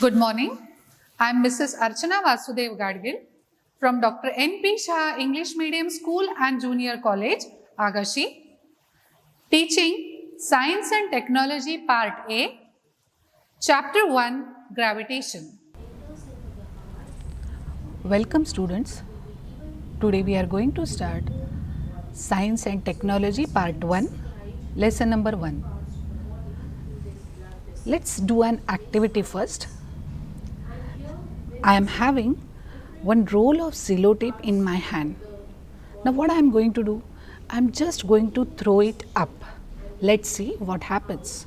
Good morning. I am Mrs. Archana Vasudev Gadgil from Dr. N.P. Shah English Medium School and Junior College, Agashi, teaching Science and Technology Part A, Chapter 1, Gravitation. Welcome students. Today we are going to start Science and Technology Part 1, Lesson number 1. Let's do an activity first. I am having one roll of sellotape in my hand. Now what I am going to do? I am just going to throw it up. Let's see what happens.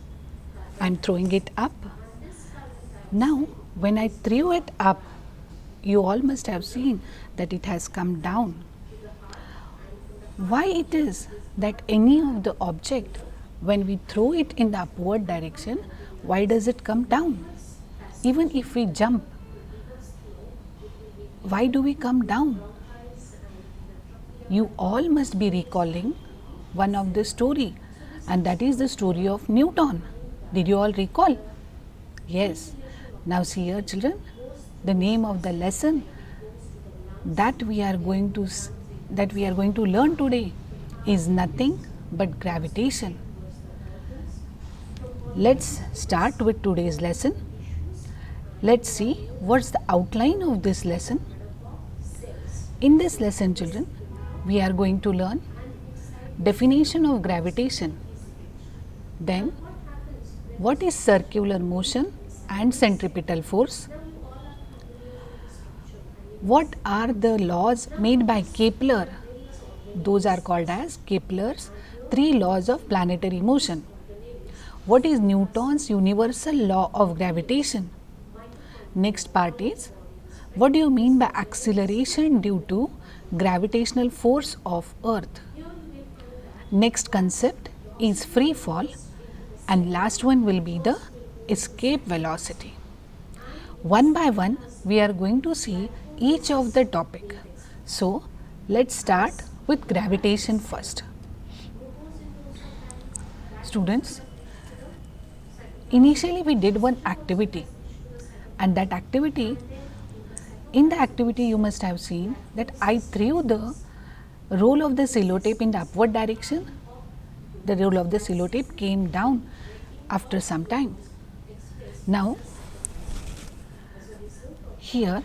I am throwing it up. Now when I threw it up, you all must have seen that it has come down. Why it is that any of the object, when we throw it in the upward direction, why does it come down? Even if we jump, why do we come down? You all must be recalling one of the story, and that is the story of Newton. Did you all recall? Yes. Now see here children, the name of the lesson that we are going to learn today is nothing but gravitation. Let's start with today's lesson. Let's see what's the outline of this lesson. In this lesson children, we are going to learn definition of gravitation, then what is circular motion and centripetal force, what are the laws made by Kepler, those are called as Kepler's 3 laws of planetary motion, what is Newton's universal law of gravitation. Next part is, what do you mean by acceleration due to gravitational force of Earth? Next concept is free fall, and last one will be the escape velocity. One by one we are going to see each of the topic. So let's start with gravitation first. Students, initially we did one activity, and that activity, in the activity you must have seen that I threw the roll of the sellotape in the upward direction. The roll of the sellotape came down after some time. Now here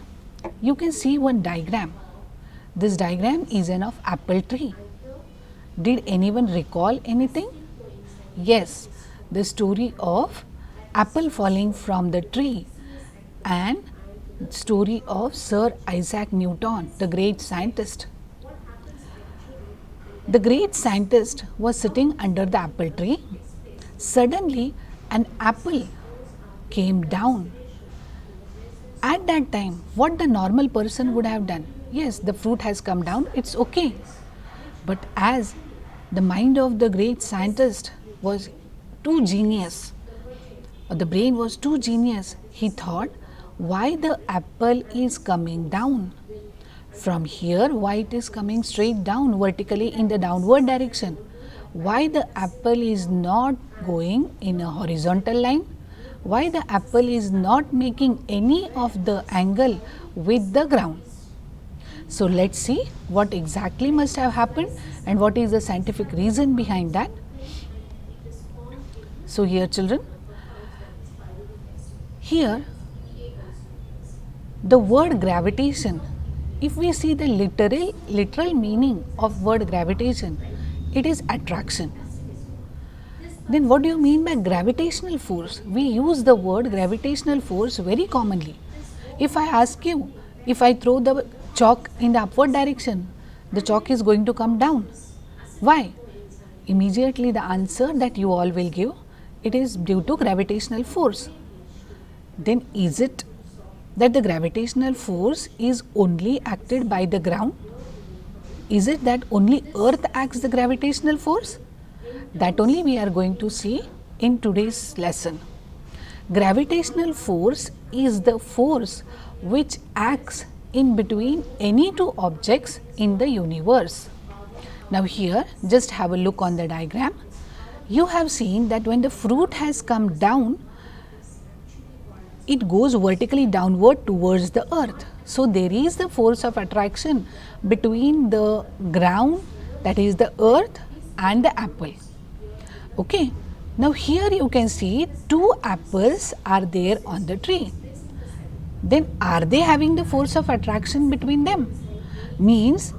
you can see one diagram. This diagram is an of apple tree. Did anyone recall anything? Yes, the story of apple falling from the tree and story of Sir Isaac Newton, the great scientist. The great scientist was sitting under the apple tree. Suddenly an apple came down. At that time, what the normal person would have done? Yes, the fruit has come down, it's okay. But as the mind of the great scientist was too genius, or the brain was too genius, he thought, why the apple is coming down? From here, why it is coming straight down vertically in the downward direction? Why the apple is not going in a horizontal line? Why the apple is not making any of the angle with the ground? So let's see what exactly must have happened and what is the scientific reason behind that. So here children, here the word gravitation, if we see the literal meaning of word gravitation, it is attraction. Then what do you mean by gravitational force? We use the word gravitational force very commonly. If I ask you, if I throw the chalk in the upward direction, the chalk is going to come down. Why? Immediately the answer that you all will give, it is due to gravitational force. Then is it that the gravitational force is only acted by the ground? Is it that only Earth acts the gravitational force? That only we are going to see in today's lesson. Gravitational force is the force which acts in between any two objects in the universe. Now here just have a look on the diagram. You have seen that when the fruit has come down, it goes vertically downward towards the earth. So there is the force of attraction between the ground, that is the earth, and the apple. Okay, now here you can see two apples are there on the tree. Then are they having the force of attraction between them? Means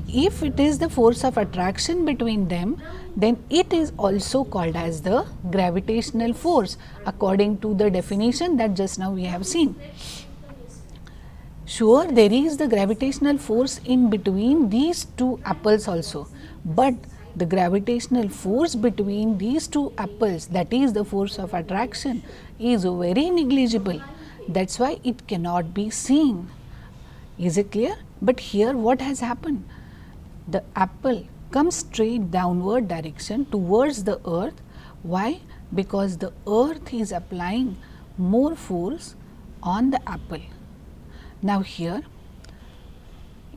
if it is the force of attraction between them, then it is also called as the gravitational force according to the definition that just now we have seen. Sure, there is the gravitational force in between these two apples also, but the gravitational force between these two apples, that is the force of attraction, is very negligible. That's why it cannot be seen. Is it clear? But here what has happened? The apple comes straight downward direction towards the earth. Why? Because the earth is applying more force on the apple. Now here,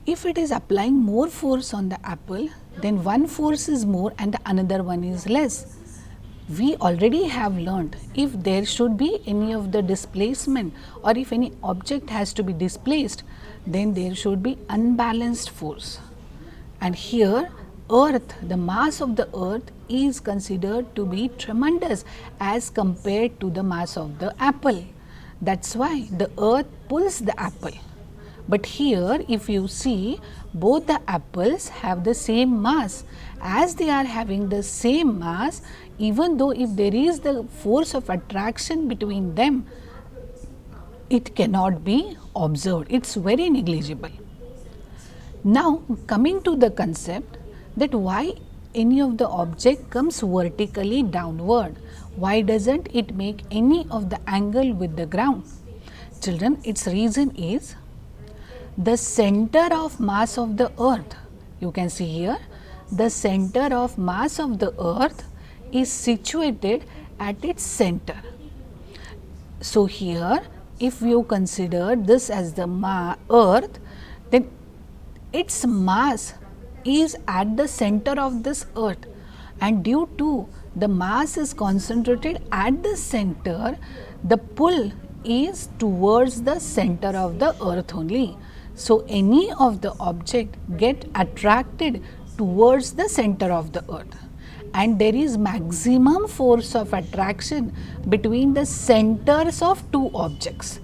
if it is applying more force on the apple, then one force is more and the another one is less. We already have learnt if there should be any of the displacement or if any object has to be displaced, then there should be unbalanced force. And here earth, the mass of the earth is considered to be tremendous as compared to the mass of the apple. That's why the earth pulls the apple. But here if you see, both the apples have the same mass. As they are having the same mass, even though if there is the force of attraction between them, it cannot be observed. It's very negligible. Now coming to the concept that why any of the object comes vertically downward, why doesn't it make any of the angle with the ground? Children, its reason is the center of mass of the earth. You can see here, the center of mass of the earth is situated at its center. So here if you consider this as the earth, then its mass is at the center of this earth, and due to the mass is concentrated at the center, the pull is towards the center of the earth only. So any of the object get attracted towards the center of the earth, and there is maximum force of attraction between the centers of two objects.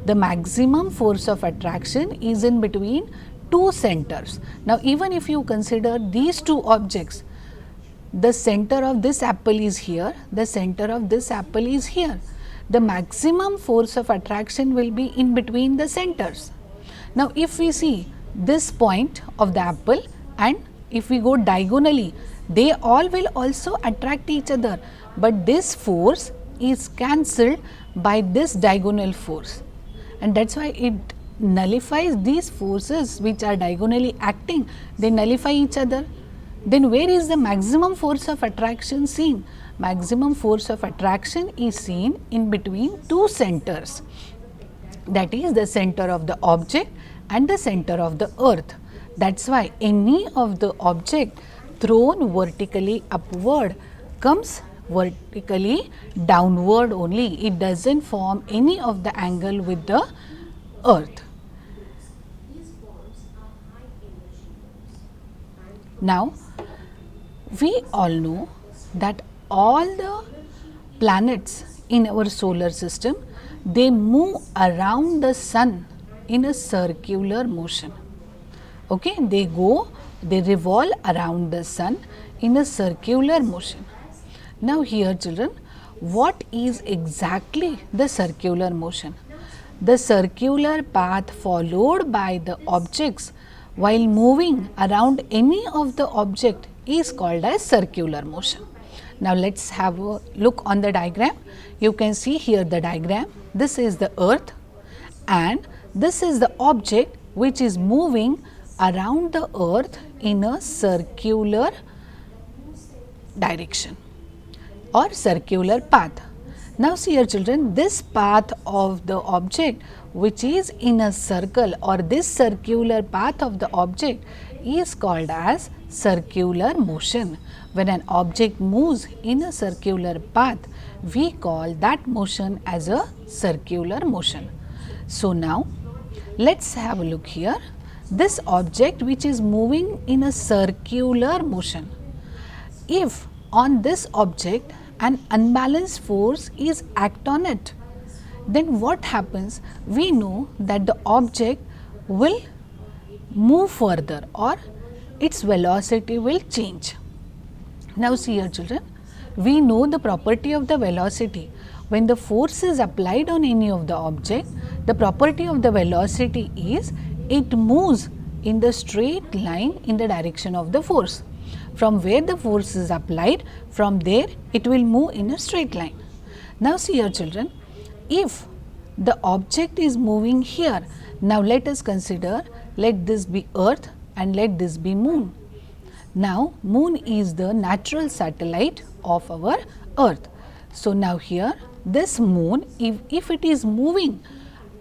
The maximum force of attraction is in between two centers. Now even if you consider these two objects, the center of this apple is here, the center of this apple is here. The maximum force of attraction will be in between the centers. Now if we see this point of the apple and if we go diagonally, they all will also attract each other, but this force is cancelled by this diagonal force, and that's why it nullifies these forces which are diagonally acting, they nullify each other. Then where is the maximum force of attraction seen? Maximum force of attraction is seen in between two centers, that is the center of the object and the center of the earth. That's why any of the object thrown vertically upward comes vertically downward only. It doesn't form any of the angle with the earth. Now we all know that all the planets in our solar system, they move around the sun in a circular motion. Okay, they revolve around the sun in a circular motion. Now here children, what is exactly the circular motion? The circular path followed by the objects while moving around any of the object is called as circular motion. Now let's have a look on the diagram. You can see here the diagram. This is the earth and this is the object which is moving around the earth in a circular direction or circular path. Now see here children, this path of the object which is in a circle or this circular path of the object is called as circular motion. When an object moves in a circular path, we call that motion as a circular motion. So now let's have a look here. This object which is moving in a circular motion, if on this object an unbalanced force is act on it, then what happens? We know that the object will move further or its velocity will change. Now see here children, we know the property of the velocity. When the force is applied on any of the object, the property of the velocity is it moves in the straight line in the direction of the force. From where the force is applied, from there it will move in a straight line. Now see here children, if the object is moving here, now let us consider, let this be earth and let this be moon. Now moon is the natural satellite of our earth. So now here this moon, if it is moving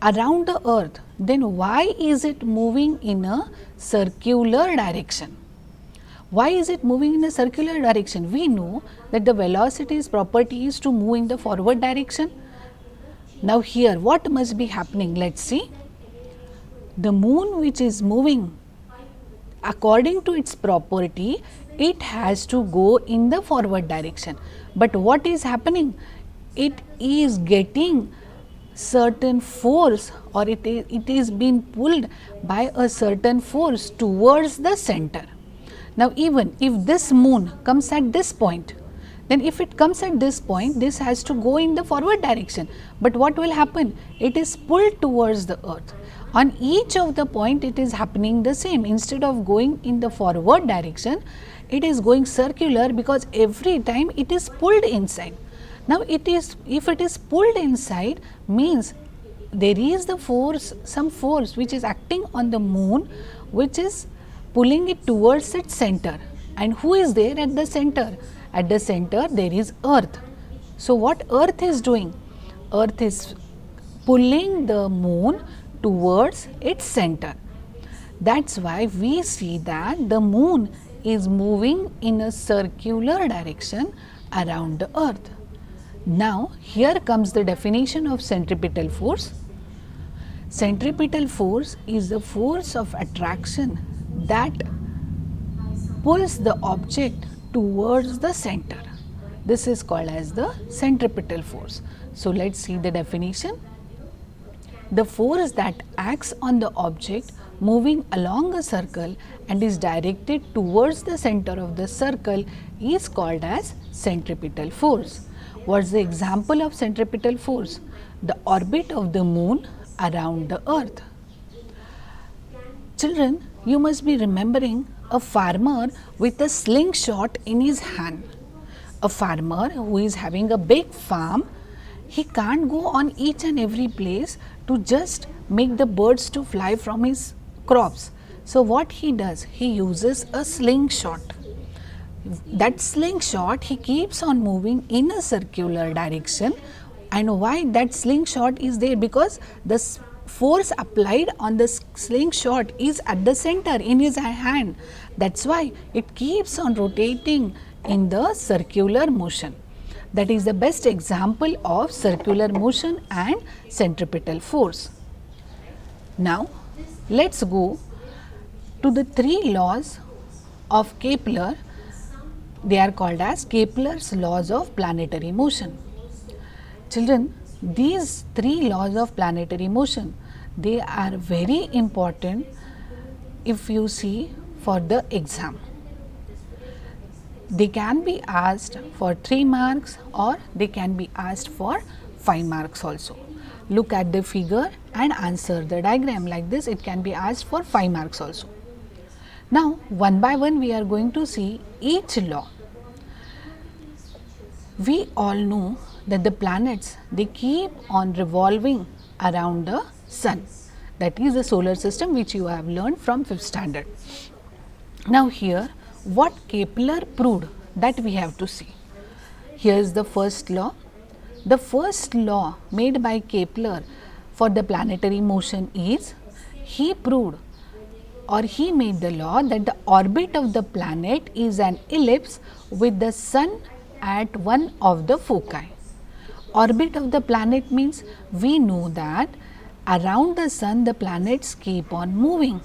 around the earth, then why is it moving in a circular direction? Why is it moving in a circular direction? We know that the velocity's property is to move in the forward direction. Now here what must be happening? Let's see. The moon which is moving, according to its property, it has to go in the forward direction. But what is happening? It is getting certain force, or it is being pulled by a certain force towards the center. Now even if this moon comes at this point, then if it comes at this point, this has to go in the forward direction. But what will happen? It is pulled towards the earth. On each of the point it is happening the same. Instead of going in the forward direction, it is going circular, because every time it is pulled inside. Now if it is pulled inside, means there is the force, some force which is acting on the moon, which is pulling it towards its center. And who is there at the center? At the center there is earth. So what earth is doing? Earth is pulling the moon towards its center. That's why we see that the moon is moving in a circular direction around the earth. Now here comes the definition of centripetal force. Centripetal force is the force of attraction that pulls the object towards the center. This is called as the centripetal force. So let's see the definition. The force that acts on the object moving along a circle and is directed towards the center of the circle is called as centripetal force. What's the example of centripetal force? The orbit of the moon around the earth. Children, you must be remembering a farmer with a slingshot in his hand. A farmer who is having a big farm, he can't go on each and every place to just make the birds to fly from his crops. So what he does? He uses a slingshot. That slingshot he keeps on moving in a circular direction. And why that slingshot is there? Because the force applied on the slingshot is at the center in his hand. That's why it keeps on rotating in the circular motion. That is the best example of circular motion and centripetal force. Now let's go to the three laws of Kepler. They are called as Kepler's laws of planetary motion. Children, these three laws of planetary motion, they are very important if you see for the exam. They can be asked for 3 marks or they can be asked for 5 marks also. Look at the figure and answer the diagram like this. It can be asked for 5 marks also. Now one by one we are going to see each law. We all know that the planets, they keep on revolving around the sun. That is the solar system which you have learned from 5th standard. Now here what Kepler proved, that we have to see. Here is the first law. The first law made by Kepler for the planetary motion is, he proved or he made the law that the orbit of the planet is an ellipse with the sun at one of the foci. Orbit of the planet means we know that around the sun the planets keep on moving.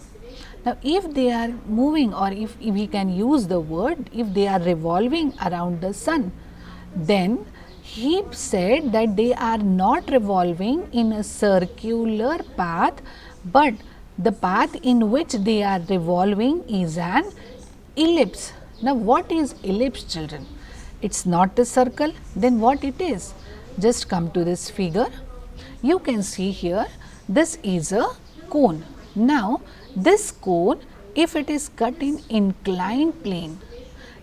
Now, if they are moving, or if we can use the word, if they are revolving around the sun, then he said that they are not revolving in a circular path, but the path in which they are revolving is an ellipse. Now, what is ellipse, children? It's not a circle, then what it is? Just come to this figure. You can see here, this is a cone. Now, this cone, if it is cut in inclined plane,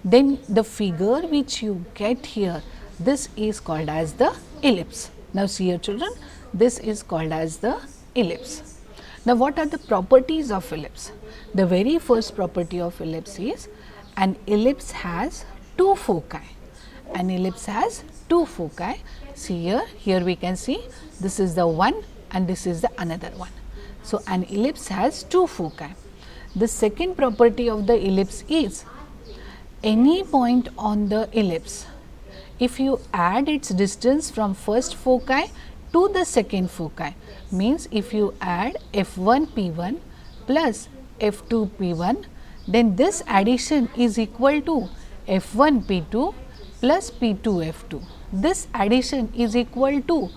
then the figure which you get here, this is called as the ellipse. Now, see here, children, this is called as the ellipse. Now, what are the properties of ellipse? The very first property of ellipse is an ellipse has two foci. An ellipse has two foci. See here, here we can see this is the one and this is the another one. So, an ellipse has two foci. The second property of the ellipse is any point on the ellipse, if you add its distance from first foci to the second foci, means if you add f1 p1 plus f2 p1, then this addition is equal to f1 p2 plus p2 f2. This addition is equal to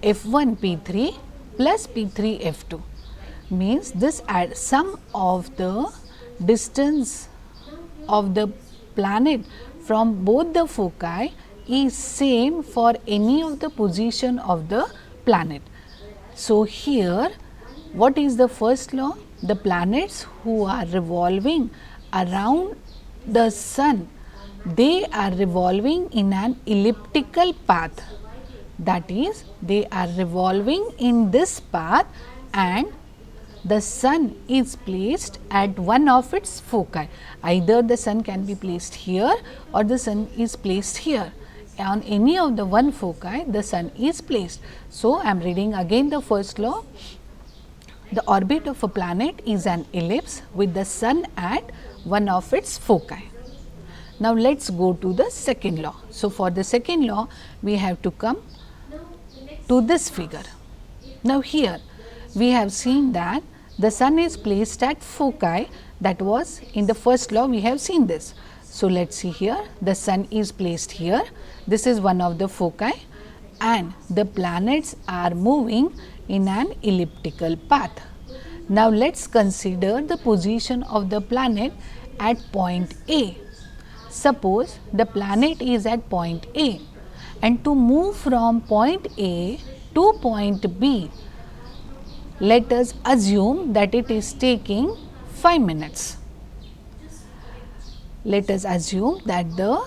f1 p3 plus p3 f2, means this sum of the distance of the planet from both the foci is same for any of the position of the planet. So, here what is the first law? The planets who are revolving around the sun, they are revolving in an elliptical path. That is, they are revolving in this path and the sun is placed at one of its foci. Either the sun can be placed here or the sun is placed here. On any of the one foci, the sun is placed. So, I am reading again the first law. The orbit of a planet is an ellipse with the sun at one of its foci. Now, let us go to the second law. So, for the second law, we have to come to this figure. Now, here we have seen that the sun is placed at foci, that was in the first law we have seen this. So, let us see here, the sun is placed here, this is one of the foci and the planets are moving in an elliptical path. Now, let us consider the position of the planet at point A. Suppose the planet is at point A, and to move from point A to point B, let us assume that it is taking 5 minutes. Let us assume that the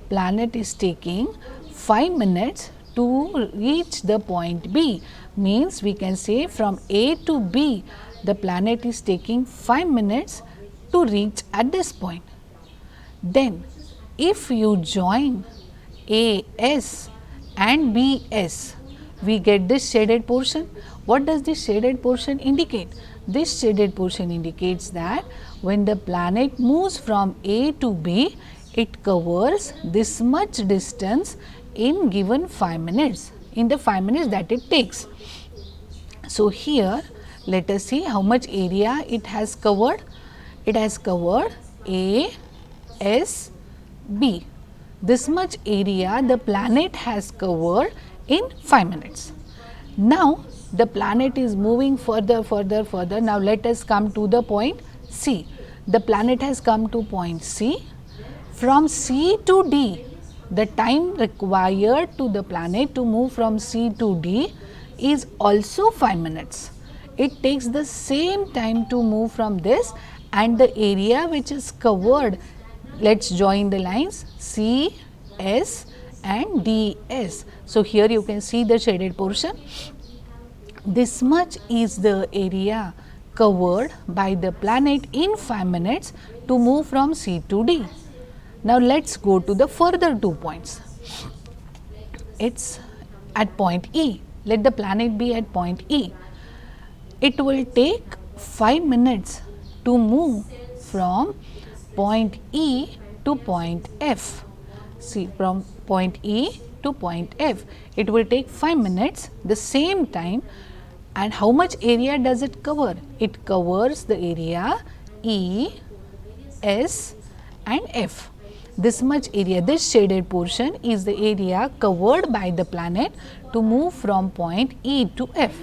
planet is taking 5 minutes to reach the point B, means we can say from A to B, the planet is taking 5 minutes to reach at this point. Then, if you join AS and BS, we get this shaded portion. What does this shaded portion indicate? This shaded portion indicates that when the planet moves from A to B, it covers this much distance in given 5 minutes, in the 5 minutes that it takes. So, here let us see how much area it has covered. It has covered A, S, B. This much area the planet has covered in 5 minutes. Now, the planet is moving further. Now, let us come to the point C. The planet has come to point C. From C to D, the time required to the planet to move from C to D is also 5 minutes. It takes the same time to move from this, and the area which is covered, let us join the lines C, S and D, S. So, here you can see the shaded portion. This much is the area covered by the planet in 5 minutes to move from C to D. Now, let us go to the further 2 points. It is at point E. Let the planet be at point E. It will take 5 minutes to move from point E to point F. See, from point E to point F, it will take 5 minutes, the same time. And how much area does it cover? It covers the area E, S and F. This much area, this shaded portion is the area covered by the planet to move from point E to F.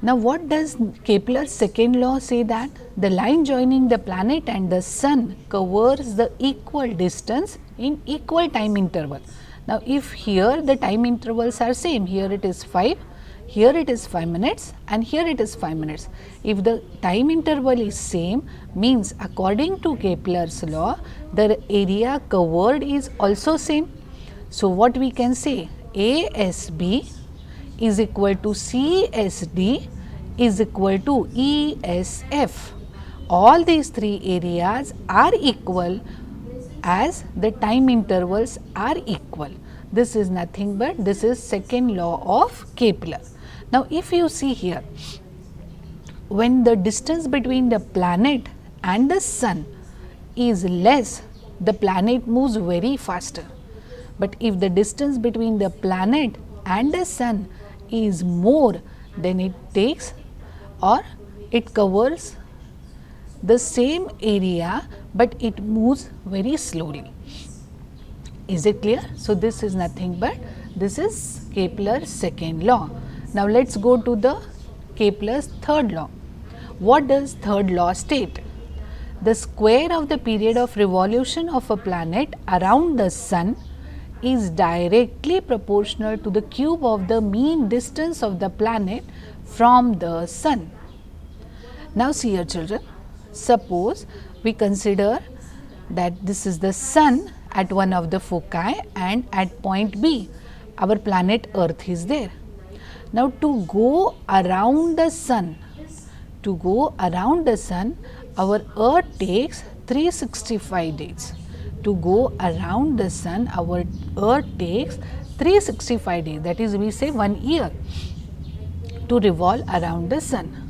Now, what does Kepler's second law say? That the line joining the planet and the sun covers the equal distance in equal time interval. Now, if here the time intervals are same, here it is 5, here it is 5 minutes and here it is 5 minutes. If the time interval is same, means according to Kepler's law, the area covered is also same. So, what we can say? ASB is equal to CSD is equal to ESF. All these three areas are equal as the time intervals are equal. This is nothing but this is second law of Kepler. Now, if you see here, when the distance between the planet and the sun is less, the planet moves very faster. But if the distance between the planet and the sun is more, then it takes or it covers the same area, but it moves very slowly. Is it clear? So, this is nothing but this is Kepler's second law. Now, let us go to the Kepler's third law. What does third law state? The square of the period of revolution of a planet around the sun is directly proportional to the cube of the mean distance of the planet from the sun. Now, see here children, suppose we consider that this is the sun at one of the foci and at point B, our planet Earth is there. Now, to go around the sun, our Earth takes 365 days. To go around the sun, our Earth takes 365 days, that is we say 1 year to revolve around the sun.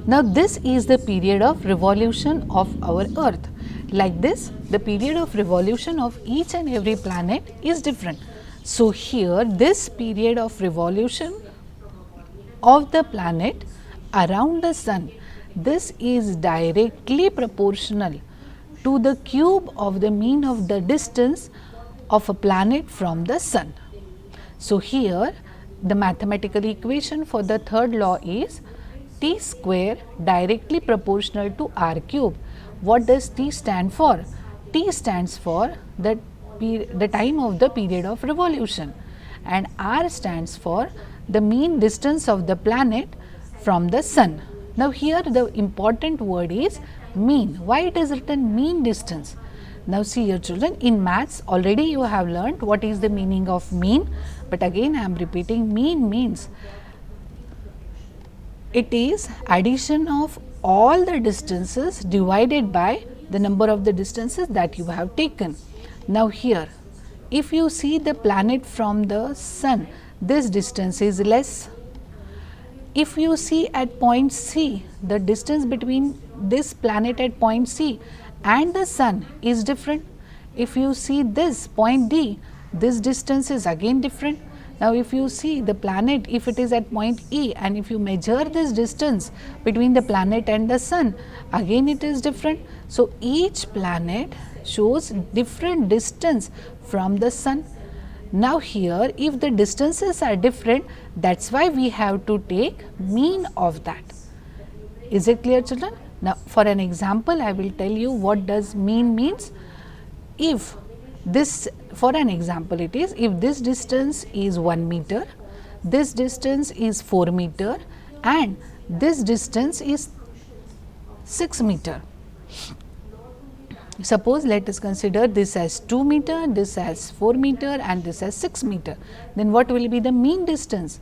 Now, this is the period of revolution of our Earth. Like this, the period of revolution of each and every planet is different. So, here this period of revolution of the planet around the sun, this is directly proportional to the cube of the mean of the distance of a planet from the sun. So, here the mathematical equation for the third law is T square directly proportional to R cube. What does T stand for? T stands for the time of the period of revolution and R stands for the mean distance of the planet from the sun. Now, here the important word is mean. Why it is written mean distance? Now, see here children, in maths already you have learnt what is the meaning of mean, but again I am repeating, mean means it is addition of all the distances divided by the number of the distances that you have taken. Now, here if you see the planet from the sun, this distance is less. If you see at point C, the distance between this planet at point C and the sun is different. If you see this point D, this distance is again different. Now, if you see the planet, if it is at point E and if you measure this distance between the planet and the sun, again it is different. So, each planet shows different distance from the sun. Now, here if the distances are different, that is why we have to take mean of that. Is it clear children? Now, for an example, I will tell you what does mean means. If this, for an example it is, if this distance is 1 meter, this distance is 4 meter and this distance is 6 meter. Suppose let us consider this as 2 meter, this as 4 meter and this as 6 meter. Then what will be the mean distance?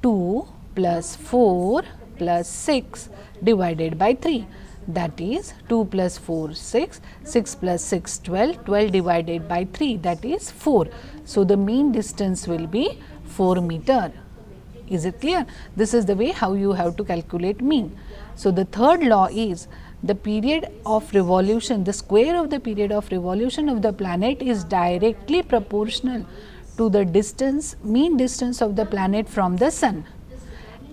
2 plus 4 plus 6 divided by 3. That is 2 plus 4 6, 6 plus 6 12, 12 divided by 3, that is 4. So, the mean distance will be 4 meter. Is it clear? This is the way how you have to calculate mean. So, the third law is the period of revolution, the square of the period of revolution of the planet is directly proportional to the distance, mean distance of the planet from the sun.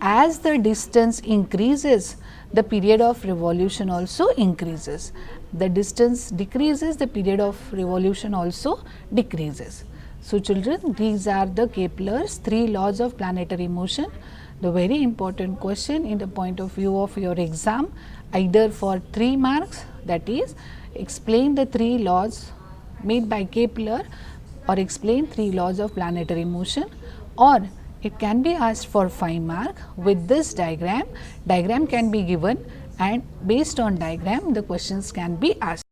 As the distance increases, the period of revolution also increases. The distance decreases, the period of revolution also decreases. So, children, these are the Kepler's 3 laws of planetary motion. The very important question in the point of view of your exam, either for 3 marks, that is, explain the 3 laws made by Kepler or explain 3 laws of planetary motion, or it can be asked for 5 mark with this diagram. Diagram can be given and based on diagram the questions can be asked.